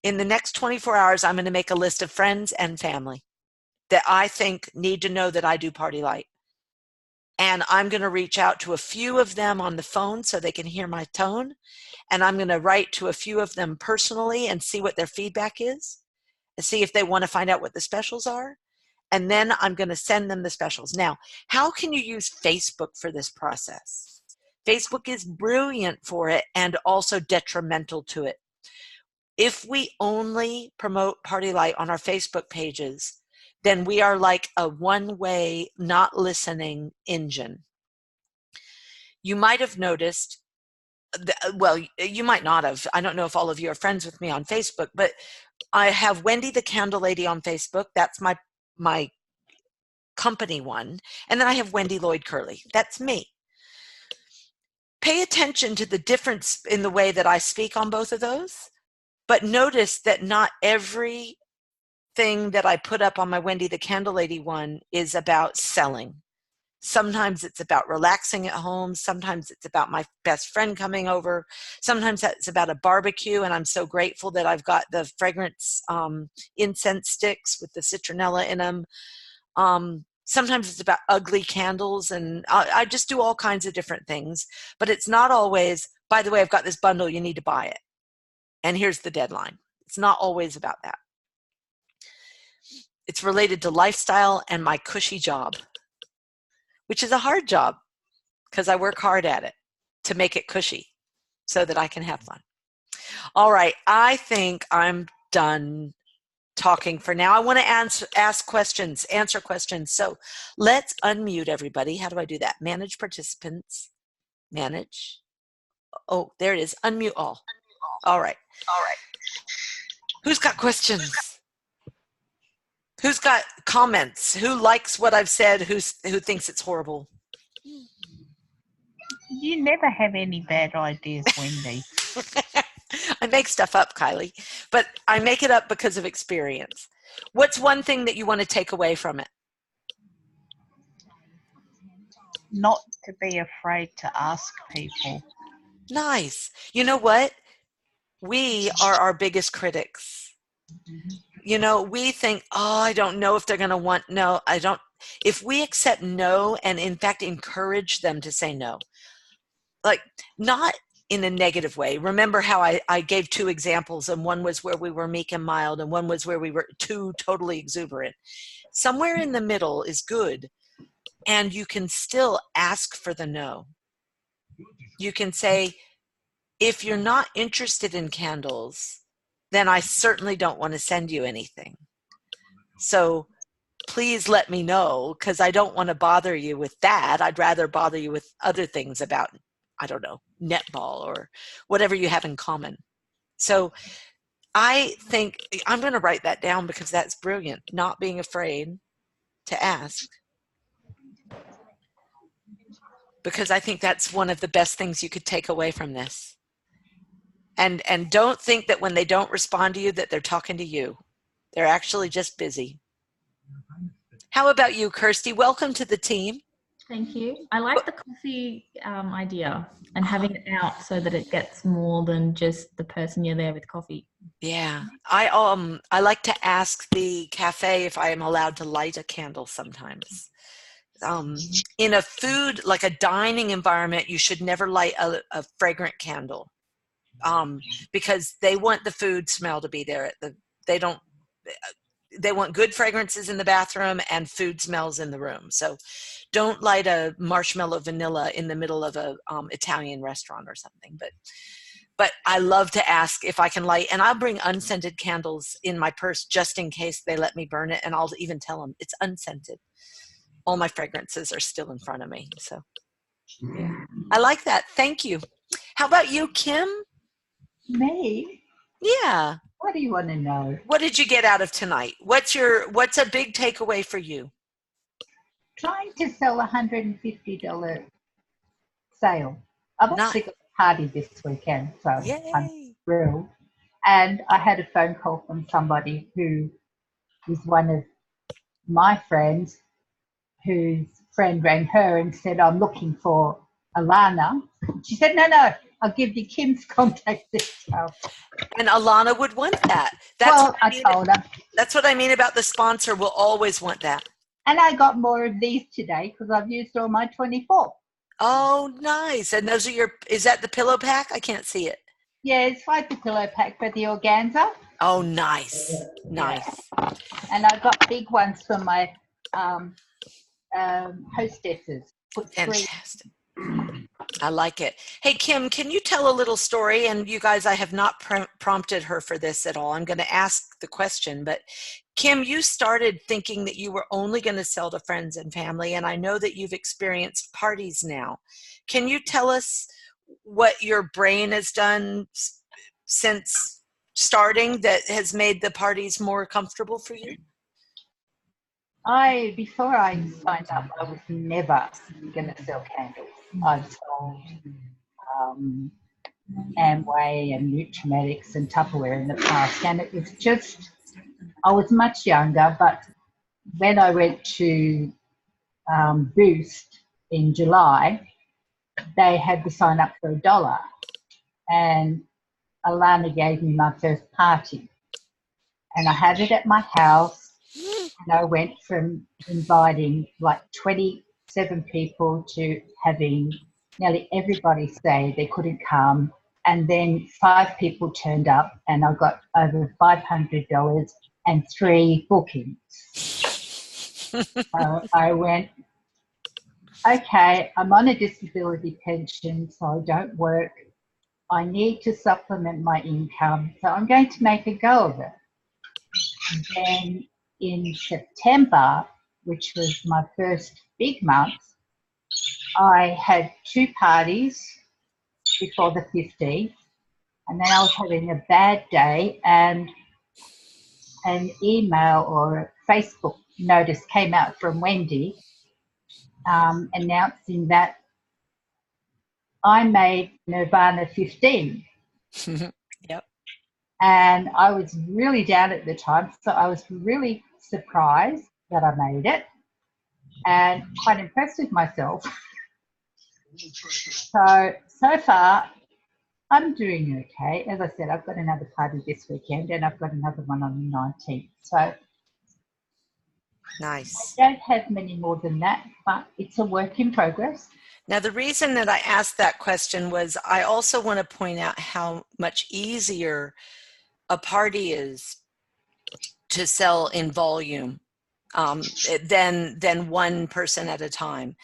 In the next 24 hours, I'm going to make a list of friends and family that I think need to know that I do PartyLite. And I'm going to reach out to a few of them on the phone so they can hear my tone. And I'm going to write to a few of them personally and see what their feedback is and see if they want to find out what the specials are. And then I'm going to send them the specials. Now, how can you use Facebook for this process? Facebook is brilliant for it and also detrimental to it. If we only promote PartyLite on our Facebook pages, then we are like a one-way, not listening engine. You might have noticed, well, you might not have. I don't know if all of you are friends with me on Facebook, but I have Wendy the Candle Lady on Facebook. That's my company one. And then I have Wendy Lloyd Curley. That's me. Pay attention to the difference in the way that I speak on both of those, but notice that not every thing that I put up on my Wendy the Candle Lady one is about selling. Sometimes it's about relaxing at home. Sometimes it's about my best friend coming over. Sometimes it's about a barbecue, and I'm so grateful that I've got the fragrance incense sticks with the citronella in them. Sometimes it's about ugly candles, and I just do all kinds of different things. But it's not always, by the way, I've got this bundle, you need to buy it. And here's the deadline. It's not always about that. It's related to lifestyle and my cushy job, which is a hard job because I work hard at it to make it cushy so that I can have fun. All right, I think I'm done talking for now. I want to answer questions. So let's unmute everybody. How do I do that? Manage participants. Manage. Oh, there it is. Unmute all. All right. Who's got questions? Who's got comments? Who likes what I've said? Who thinks it's horrible? You never have any bad ideas, Wendy. I make stuff up, Kylie, but I make it up because of experience. What's one thing that you want to take away from it? Not to be afraid to ask people. Nice. You know what? We are our biggest critics. You know, we think, oh, I don't know if they're going to want no. I don't. If we accept no and in fact encourage them to say no, like not in a negative way. Remember how I gave 2 examples, and one was where we were meek and mild, and one was where we were too totally exuberant. Somewhere in the middle is good, and you can still ask for the no. You can say, if you're not interested in candles, then I certainly don't want to send you anything. So please let me know, because I don't want to bother you with that. I'd rather bother you with other things about, I don't know, netball or whatever you have in common. So I think I'm going to write that down because that's brilliant. Not being afraid to ask. Because I think that's one of the best things you could take away from this. And don't think that when they don't respond to you that they're talking to you. They're actually just busy. How about you, Kirsty? Welcome to the team. Thank you. I like the coffee idea and having it out so that it gets more than just the person you're there with coffee. Yeah, I like to ask the cafe if I am allowed to light a candle sometimes. In a food, like a dining environment, you should never light a fragrant candle because they want the food smell to be there. They want good fragrances in the bathroom and food smells in the room. So don't light a marshmallow vanilla in the middle of a Italian restaurant or something. But but I love to ask if I can light, and I'll bring unscented candles in my purse just in case they let me burn it, and I'll even tell them it's unscented. All my fragrances are still in front of me, so yeah. I like that. Thank you. How about you, Kim? Me? Yeah. What do you want to know? What did you get out of tonight? What's a big takeaway for you? Trying to sell $150 sale. I've Not. actually got a party this weekend, so I'm Yay. thrilled. And I had a phone call from somebody who is one of my friends whose friend rang her and said, I'm looking for Alana. She said, no, I'll give you Kim's contact details. And Alana would want that. I told her. That's what I mean about the sponsor. Will always want that. And I got more of these today because I've used all my 24. Oh, nice. And those are is that the pillow pack? I can't see it. Yeah, it's like the pillow pack for the organza. Oh, nice. Nice. Yeah. And I got big ones for my hostesses. Put 3. Fantastic. I like it. Hey, Kim, can you tell a little story? And you guys, I have not prompted her for this at all. I'm going to ask the question, but Kim, you started thinking that you were only going to sell to friends and family, and I know that you've experienced parties now. Can you tell us what your brain has done since starting that has made the parties more comfortable for you? Before I signed up, I was never going to sell candles. I've sold Amway and Nutrimatics and Tupperware in the past, and it was just, I was much younger, but when I went to Boost in July, they had to sign up for $1, and Alana gave me my first party, and I had it at my house, and I went from inviting like 27 people to having nearly everybody say they couldn't come, and then 5 people turned up, and I got over $500 and 3 bookings. So I went, okay, I'm on a disability pension, so I don't work. I need to supplement my income, so I'm going to make a go of it. Then in September, which was my first big month, I had 2 parties before the 15th, and then I was having a bad day, and an email or a Facebook notice came out from Wendy announcing that I made Nirvana 15. Yep. And I was really down at the time, so I was really surprised that I made it and quite impressed with myself. So far, I'm doing okay. As I said, I've got another party this weekend, and I've got another one on the 19th. So nice. I don't have many more than that, but it's a work in progress. Now, the reason that I asked that question was I also want to point out how much easier a party is to sell in volume than one person at a time.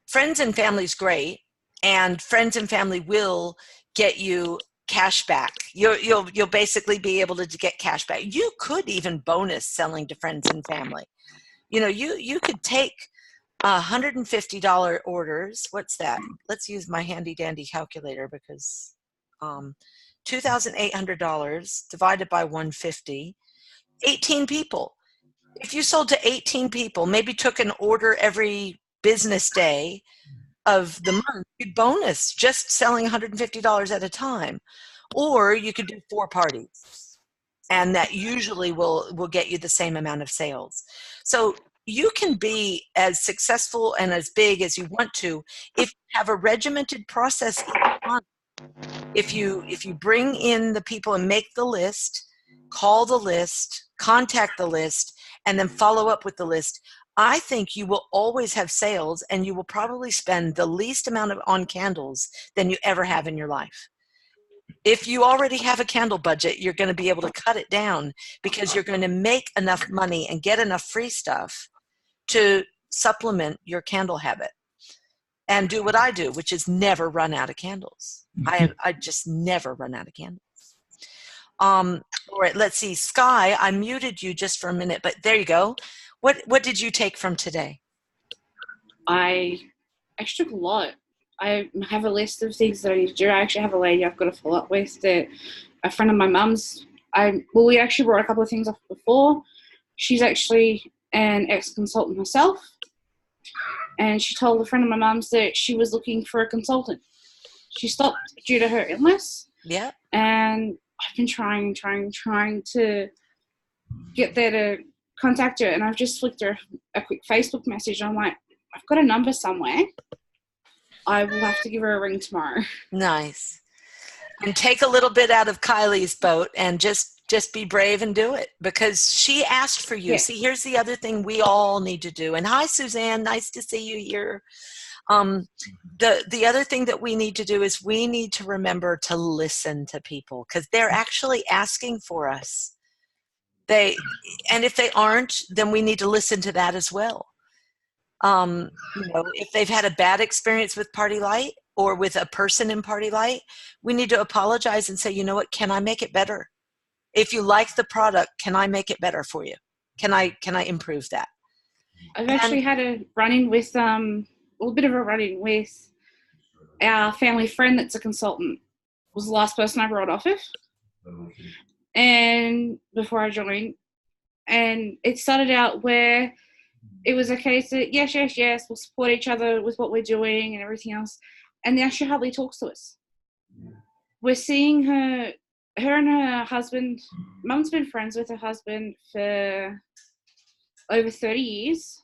Friends and family is great, and friends and family will get you cash back. You'll basically be able to get cash back. You could even bonus selling to friends and family. You know, you could take $150 orders. What's that? Let's use my handy dandy calculator, because $2,800 divided by 150, 18 people. If you sold to 18 people, maybe took an order every business day of the month, you'd bonus just selling $150 at a time. Or you could do 4 parties, and that usually will get you the same amount of sales. So you can be as successful and as big as you want to if you have a regimented process each month. If you bring in the people and make the list, call the list, contact the list, and then follow up with the list, I think you will always have sales, and you will probably spend the least amount on candles than you ever have in your life. If you already have a candle budget, you're going to be able to cut it down because you're going to make enough money and get enough free stuff to supplement your candle habit. and do what I do, which is never run out of candles. I just never run out of candles. All right, let's see. Sky, I muted you just for a minute, but there you go. What did you take from today? I actually took a lot. I have a list of things that I need to do. I actually have a lady I've got to follow up with, that a friend of my mum's. We actually brought a couple of things up before. She's actually an ex-consultant herself, and she told a friend of my mum's that she was looking for a consultant. She stopped due to her illness. Yeah. And I've been trying to get there to contact her, and I've just flicked her a quick Facebook message. I'm like, I've got a number somewhere. I will have to give her a ring tomorrow. Nice. And take a little bit out of Kylie's boat and just be brave and do it, because she asked for you. Yeah. See, here's the other thing we all need to do. And hi, Suzanne. Nice to see you here. The other thing that we need to do is we need to remember to listen to people, because they're actually asking for us. And if they aren't, then we need to listen to that as well. If they've had a bad experience with PartyLite or with a person in PartyLite, we need to apologize and say, you know what, can I make it better? If you like the product, can I make it better for you? Can I improve that? I've actually had a run-in with a little bit of a run-in with our family friend that's a consultant. Was the last person I brought off of, and before I joined, and it started out where it was a case that yes, we'll support each other with what we're doing and everything else, and now she hardly talks to us. We're seeing her and her husband. Mum's been friends with her husband for over 30 years,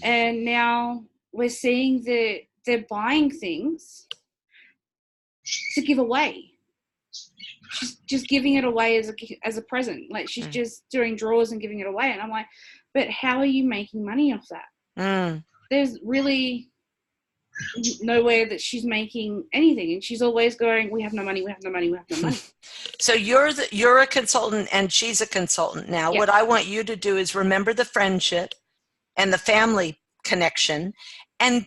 and now we're seeing that they're buying things to give away. She's just giving it away as a present. Like, she's just doing drawers and giving it away. And I'm like, but how are you making money off that? There's really nowhere that she's making anything. And she's always going, we have no money, we have no money, we have no money. So you're a consultant and she's a consultant now. Yeah. What I want you to do is remember the friendship and the family connection and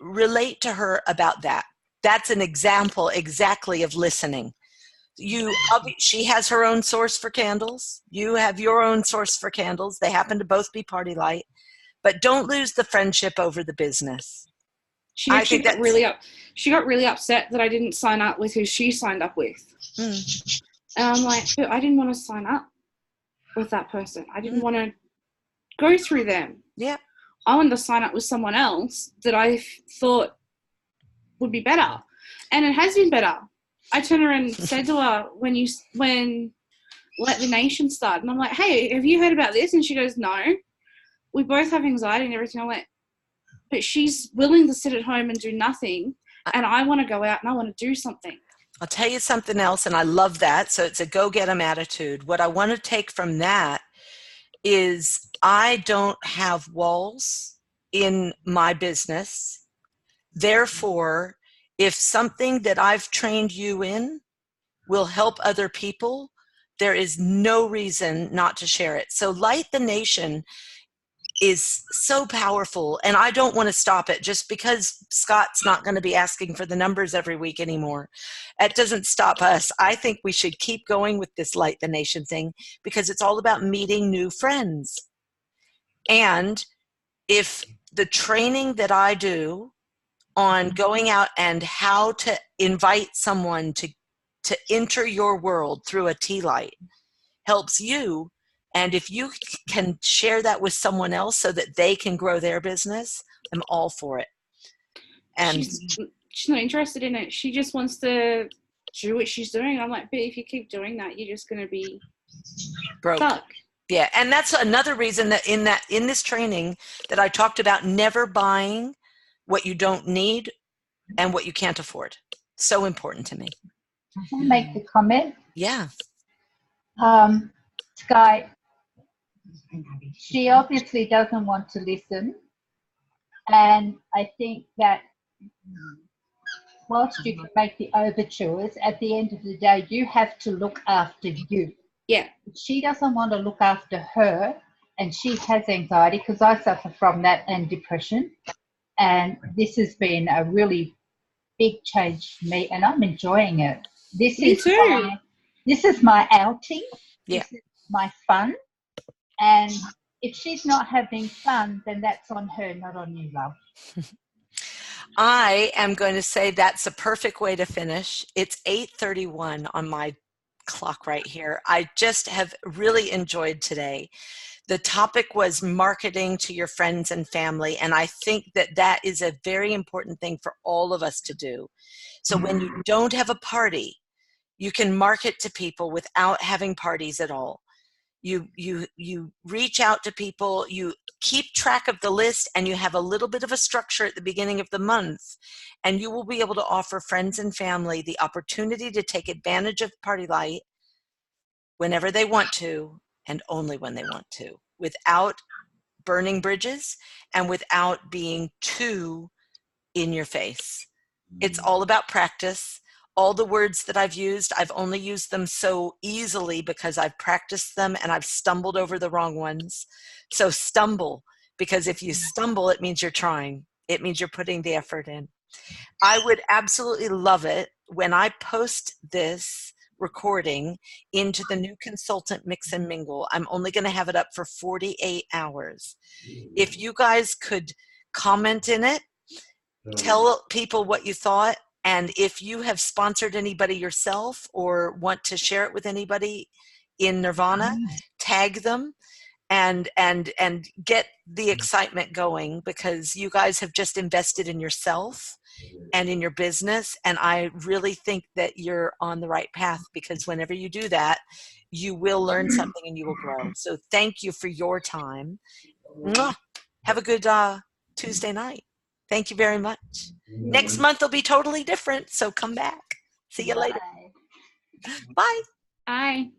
relate to her about that. That's an example exactly of listening. She has her own source for candles. You have your own source for candles. They happen to both be PartyLite, but don't lose the friendship over the business. She got really upset that I didn't sign up with who she signed up with. And I'm like, but I didn't want to sign up with that person. I didn't want to go through them. Yeah. I wanted to sign up with someone else that I thought would be better. And it has been better. I turned around and said to her, when Let the Nation started, and I'm like, hey, have you heard about this? And she goes, no. We both have anxiety and everything. I'm like, but she's willing to sit at home and do nothing, and I want to go out and I want to do something. I'll tell you something else, and I love that. So it's a go-get-'em attitude. What I want to take from that is I don't have walls in my business. Therefore, if something that I've trained you in will help other people, there is no reason not to share it. So Light the Nation is so powerful, and I don't want to stop it just because Scott's not going to be asking for the numbers every week anymore. It doesn't stop us. I think we should keep going with this Light the Nation thing because it's all about meeting new friends. And if the training that I do on going out and how to invite someone to enter your world through a tea light helps you, and if you can share that with someone else so that they can grow their business, I'm all for it. And she's not interested in it. She just wants to do what she's doing. I'm like, but if you keep doing that, you're just going to be broke. stuck. Yeah, and that's another reason that in this training that I talked about never buying what you don't need and what you can't afford. So important to me. Can I make the comment? Yeah. Sky, she obviously doesn't want to listen. And I think that whilst you can make the overtures, at the end of the day, you have to look after you. Yeah. She doesn't want to look after her, and she has anxiety, because I suffer from that and depression. And this has been a really big change for me, and I'm enjoying it. This Me is too. this is my outing. Yeah. This is my fun. And if she's not having fun, then that's on her, not on you, love. I am going to say that's a perfect way to finish. It's 8:31 on my clock right here. I just have really enjoyed today. The topic was marketing to your friends and family, and I think that that is a very important thing for all of us to do. So when you don't have a party, you can market to people without having parties at all. You reach out to people, you keep track of the list, and you have a little bit of a structure at the beginning of the month, and you will be able to offer friends and family the opportunity to take advantage of PartyLite whenever they want to and only when they want to, without burning bridges and without being too in your face. It's all about practice. All the words that I've used, I've only used them so easily because I've practiced them and I've stumbled over the wrong ones. So stumble, because if you stumble, it means you're trying. It means you're putting the effort in. I would absolutely love it when I post this recording into the new consultant Mix and Mingle. I'm only going to have it up for 48 hours. If you guys could comment in it, tell people what you thought, and if you have sponsored anybody yourself or want to share it with anybody in Nirvana, tag them and get the excitement going, because you guys have just invested in yourself and in your business, and I really think that you're on the right path, because whenever you do that, you will learn something and you will grow. So thank you for your time. Mwah. Have a good Tuesday night. Thank you very much. Next month will be totally different, so come back. See you later. Bye. Bye. Bye.